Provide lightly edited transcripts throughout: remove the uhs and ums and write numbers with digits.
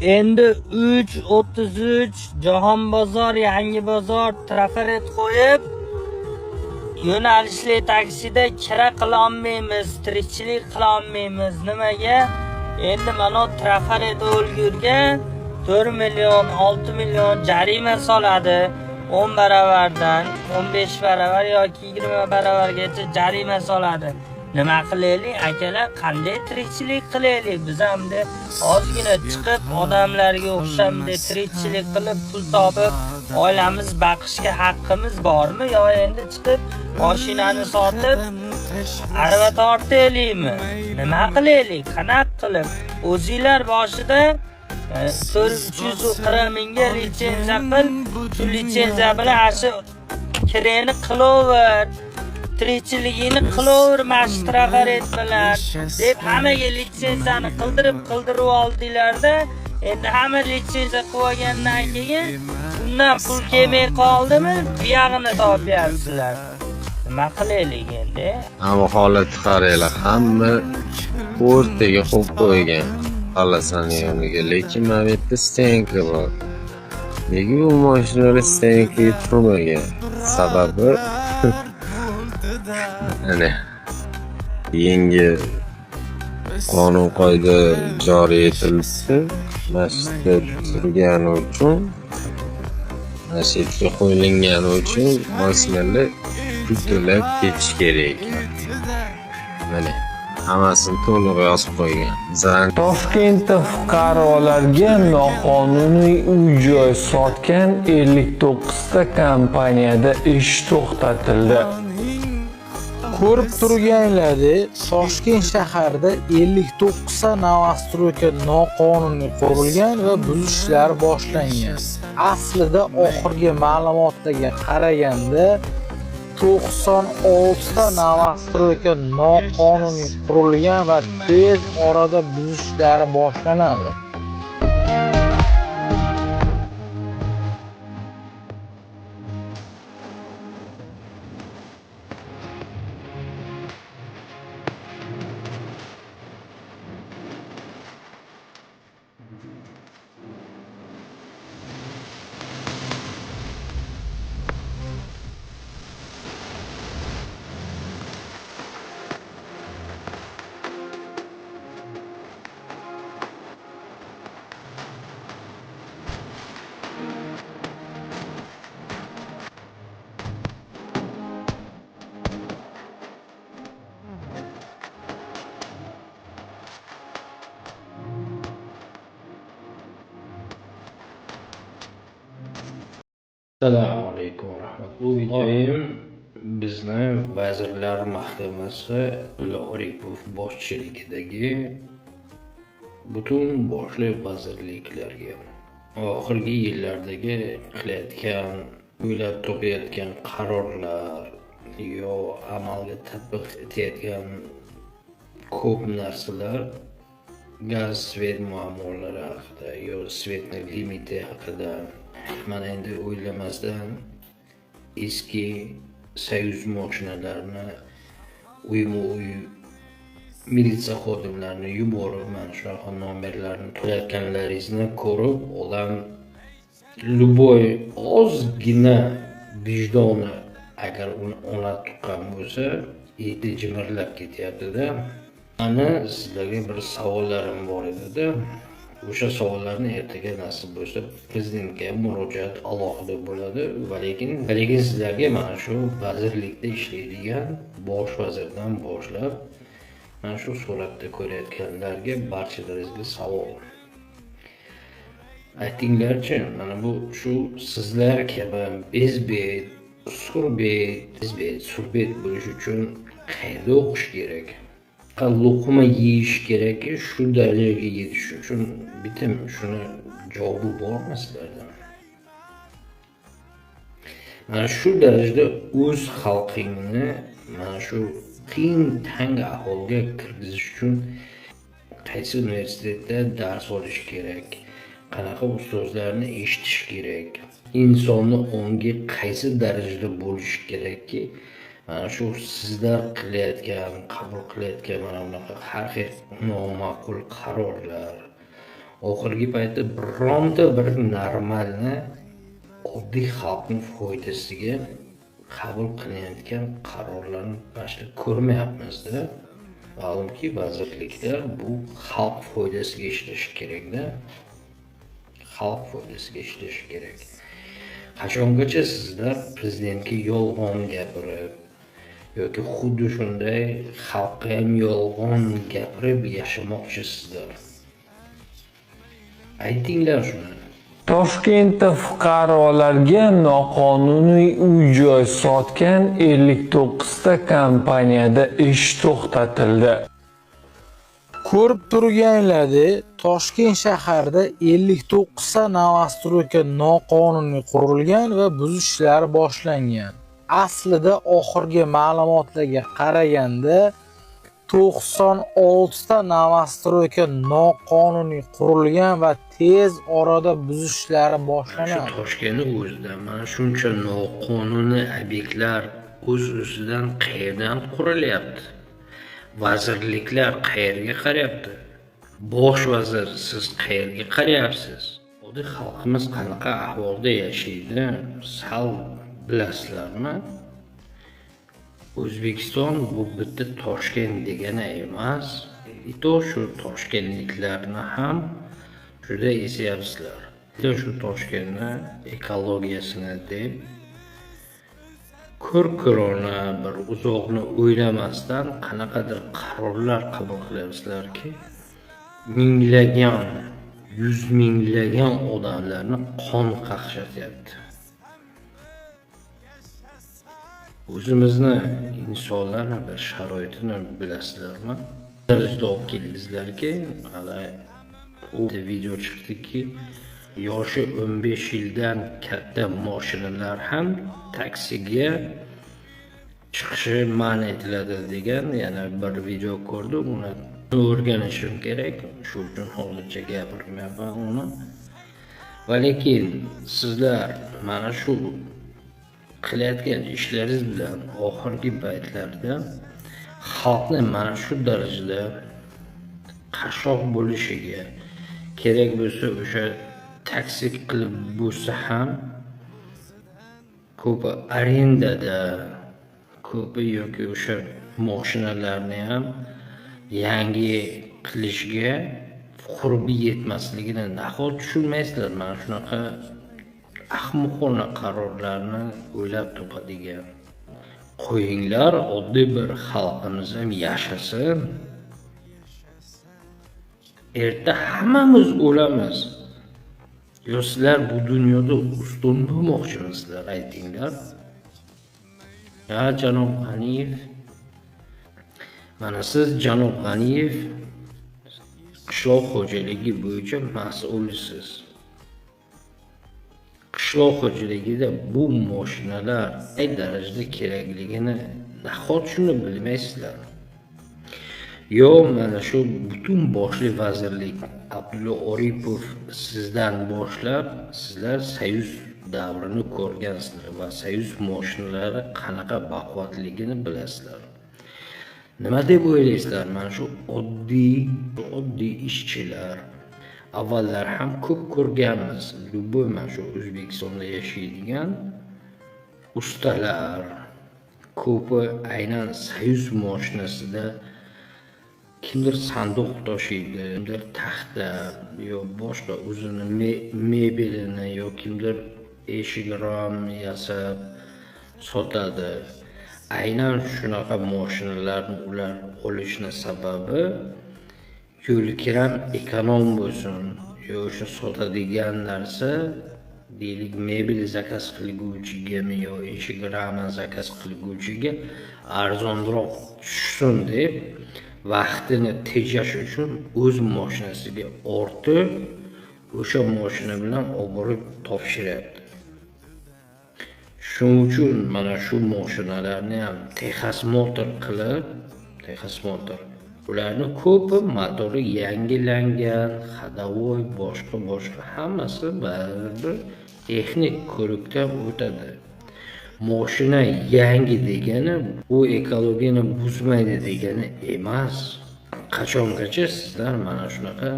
Endi 3:33 Jahon bozor, Yangi bozor trafaret qo'yib, yo'nalishli taksida kira qilolmaymiz, tirikchilik qilolmaymiz. Nimaga? Endi mana trafaret o'lgurga 4 million, 6 million jarima soladi. 10 baravardan 15 baravar yoki 20 baravargacha jarima soladi. Nima qilaylik akalar, qanday tirikchilik qilaylik? Biz hamda ozgina chiqib odamlarga o'xshamda tirikchilik qilib pul topib oilamiz baqishga haqqimiz bormi? Yo endi chiqib mashinani sotib arava tortaylikmi? Nima qilaylik? Qanaqa qilib? O'zinglar boshida 440 mingga litsenziya qil, shu litsenziya bilan ashi kireni qilaver, tirikchiligini qilaver mashtrafaret bilan deb hammaga litsenziyani qildirib oldinglarda. Endi hamma litsenziya qilib olgandan keyin undan pul kelmay qoldimi, buyog'ini topyapsizlar. Nima qilaylik endi? Hamma holat qaranglar, hamma o'rtaga qo'yib qo'ygan. Alasani yoniga, lekin mana bu yerda stenka bor. Nega bu mashinalar stenka turmagan? Sababi ana yangi qonun qoida joriy etildi. Masjidda turgani uchun, masjidga qo'yilgani uchun mashinalar butunlab ketish kerak. Mana hammasini to'liq yozib qo'ygan. Toshkentda fuqarolarga noqonuniy uy-joy sotgan 59 ta kompaniyada ish to'xtatildi. Ko'rib turganlaringizdek, Toshkent shahrida 59 ta novostroyka noqonuniy qurilgan va buzishlar boshlangan. Aslida oxirgi ma'lumotlarga qaraganda 96 ta novostroyka noqonuniy qurilgan va tez orada buzishlari boshlanadi. Assalomu alaykum va rahmatulloh. Bu videoyim bizni Vazirlar Mahkamasi Abdulla Oripov boshchiligidagi butun boshli vazirliklarga oxirgi yillardagi qilayotgan, o'ylab topayotgan qarorlar yo amalga tatbiq etayotgan ko'p narsalar, gaz svet muammolari haqida yo svetni limiti haqida mana endi o'ylamasdan eski Soyuz mashinalarini uyma-uy militsiya xodimlarini yuborib, mana shunaqa nomerlarni to'layotganlaringizni ko'rib, odam luboy ozgina vijdoni agar uni ona tuqqan bo'lsa, eti jimirlab ketyapti-da. Ana sizlarga bir savollarim bor edi-da. O'sha savollarni ertaga nasib bo'lsa prezidentga murojaat alohida bo'ladi va lekin sizlarga mana shu vazirlikda ishlaydigan bosh vazirdan boshlab mana shu suratda ko'rayotganlarga barchalaringizga savol. Aytinglarchi, mana bu shu sizlar kabi bezbet, surbet bo'lish uchun qayerda o'qish kerak? Luqma yeyish kerakki, shu darajaga yetish uchun bitim shuni javobi bormi sizlarda? Mana shu darajada o'z xalqingni mana shu qiyin tang ahvolga kirgizish uchun qaysi universitetda dars olish kerak? Qanaqa ustozlarni eshitish kerak? Insonni ongi qaysi darajada bo'lish kerakki, mana shu sizlar qilayotgan, qabul qilayotgan mana bunaqa har xil noma'qul qarorlar, oxirgi paytda bironta bir normalni oddiy xalqning foydasiga qabul qilinayotgan qarorlarni boshqa ko'rmayapmiz-da. Ma'lumki, vazirliklar bu xalq foydasiga ishlashi kerak-da. Xalq foydasiga ishlashi kerak. Qachongacha sizlar prezidentga yolg'on gapirib yoki xuddi shunday xalqqa ham yolg'on gapirib yashamoqchisizlar? Aytinglar shuni. Toshkentda fuqarolarga noqonuniy uy-joy sotgan 59 ta kompaniyada ish to'xtatildi. Ko'rib turganlaringlardek, Toshkent shahrida 59 ta novostroyka noqonuniy qurilgan va buzishlar boshlangan. Aslida oxirgi ma'lumotlarga qaraganda 96 ta novostroyka noqonuniy qurilgan va tez orada buzishlari boshlanadi. Toshkentning o'zida mana shuncha noqonuniy obyektlar o'z-o'zidan qayerdan qurilyapti? Vazirliklar qayerga qarayapti? Bosh vazir, siz qayerga qarayapsiz? Oddiy xalqimiz qanaqa ahvolda yashaydi? Sal bilasizlarmi? O'zbekiston bu bitta Toshkent degani emas. To shu toshkentliklarni ham juda esyapsizlar. Shu Toshkentni ekologiyasini deb ko'rona bir uzoqni o'ylamasdan qanaqadir qarorlar qabul qilyapsizlarki, minglagan, yuz minglagan odamlarni qon qaqshatyapti. O'zimizni insonlarni bir sharoitini bilasizlarmi? Darajada olib keldingizlarki, hali u video chiqdiki, yoshi 15 yildan katta mashinalar ham taksiga chiqishi man etiladi degan yana bir video ko'rdim. Uni o'rganishim kerak. Shu uchun hozircha gapirmayapman uni. Va lekin sizlar mana shu qilayotgan ishlaringiz bilan oxirgi paytlarda xalqni mana shu darajada qashshoq bo'lishiga, kerak bo'lsa o'sha taksi qilib bo'lsa ham ko'pi arendada, ko'pi yoki o'sha mashinalarni ham yangi qilishga qurbi yetmasligini nahot tushunmaysizlar? Mana shunaqa ahmoqona qarorlarni o'ylab topadigan qo'yinglar, oddiy bir xalqimiz ham yashasin. Erta hammamiz o'lamiz. Yo sizlar bu dunyoda ustun bo'lmoqchimisizlar, aytinglar. Ya janob G'aniyev, mana siz janob G'aniyev qishloq xo'jaligi bo'yicha mas'ulsiz. Qishloq xo'jaligida bu mashinalar qay darajada kerakligini nahot shuni bilmaysizlar? Yo mana shu butun boshli vazirlik Abdulla Oripov sizdan boshlab sizlar Soyuz davrini ko'rgansizlar va Soyuz mashinalari qanaqa baquvvatligini bilasizlar. Nima deb o'ylaysizlar? Mana shu oddiy ishchilar avvallar ham ko'p ko'rganmiz. Bu mana shu O'zbekistonda yashaydigan ustalar ko'pi aynan Soyuz mashinasida kimdir sanduq tashiydi, kimdir taxta yo boshqa o'zini mebelini yo kimdir eshik ram yasab sotadi. Aynan shunaqa mashinalarni ular olishni sababi yo'l-kiram ekonom bo'lsin. Yo o'sha sotadigan narsa deylik mebel zakaz qilguvchiga yo eshik ramni zakaz qilguvchiga arzonroq tushsin deb vaqtini tejash uchun o'z mashinasiga ortib o'sha mashina bilan olib borib topshiryapti. Shuning uchun mana shu mashinalarni ham Texas Motor qilib, Texas Motor ularni ko'pi motori yangilangan, xadavoy boshqa hammasi baribir texnik ko'rikdan o'tadi. Mashina yangi degani u ekologiyani buzmaydi degani emas. Qachongacha sizlar mana shunaqa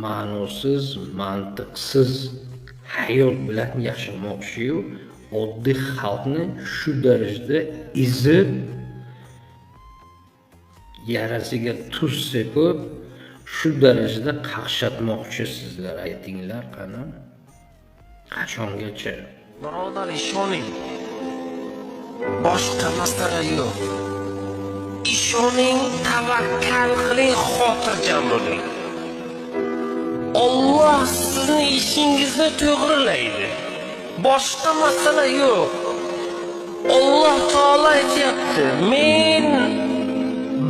ma'nosiz, mantiqsiz hayot bilan yashamoqchi-yu, oddiy xalqni shu darajada ezib, yarasiga tuz sepib, shu darajada qaqshatmoqchi sizlar, aytinglar qani? Qachongacha? Birodar, ishoning. Boshqa masala yo'q. Ishoning, tavakkal qiling, xotirjam bo'ling. Alloh sizning ishingizni to'g'rilaydi. Boshqa masala yo'q. Alloh taolo aytayapti, men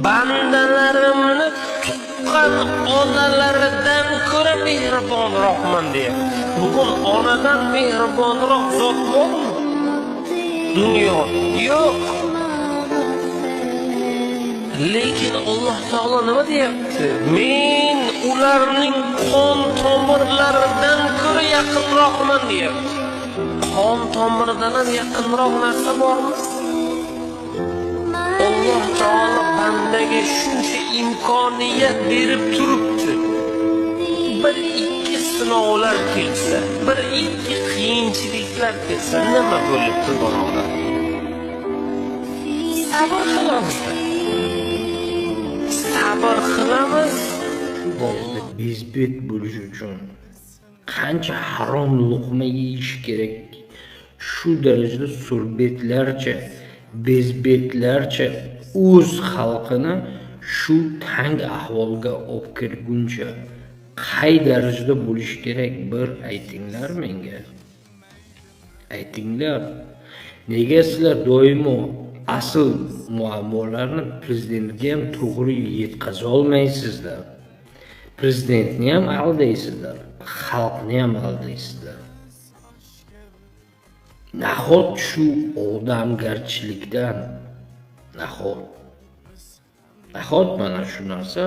bandalarimni tuqqan onalaridan ko'ra mehribonroqman deyapti. Bugun onadan mehribonroq zot bormi? Dunyo yo'q. Lekin Alloh taolo nima deyapti? Men ularning qon tomirlaridan ko'ra yaqinroqman deyapti. Qon tomiridan ham yaqinroq narsa bormi? Alloh taolo bandaga shuncha imkoniyat berib turibdi. Bir ikki sinovlar kelsa, bir ikki qiyinchiliklar kelsa, nima bo'libdi birodar? Sabr qilamiz. Sabr qilamiz. Bezbet bo'lish uchun qancha harom luqma yeyish kerak? Shu darajada surbetlarcha, bezbetlarcha o'z xalqini shu tang ahvolga olib kirguncha qay darajada bo'lish kerak, bir aytinglar menga. Aytinglar. Nega sizlar doimo asl muammolarni prezidentga ham to'g'ri yetkaza olmaysizlar? Prezidentni ham aldaysizlar, xalqni ham aldaysizlar. Nahot shu odamgarchilikdan, nahot mana shu narsa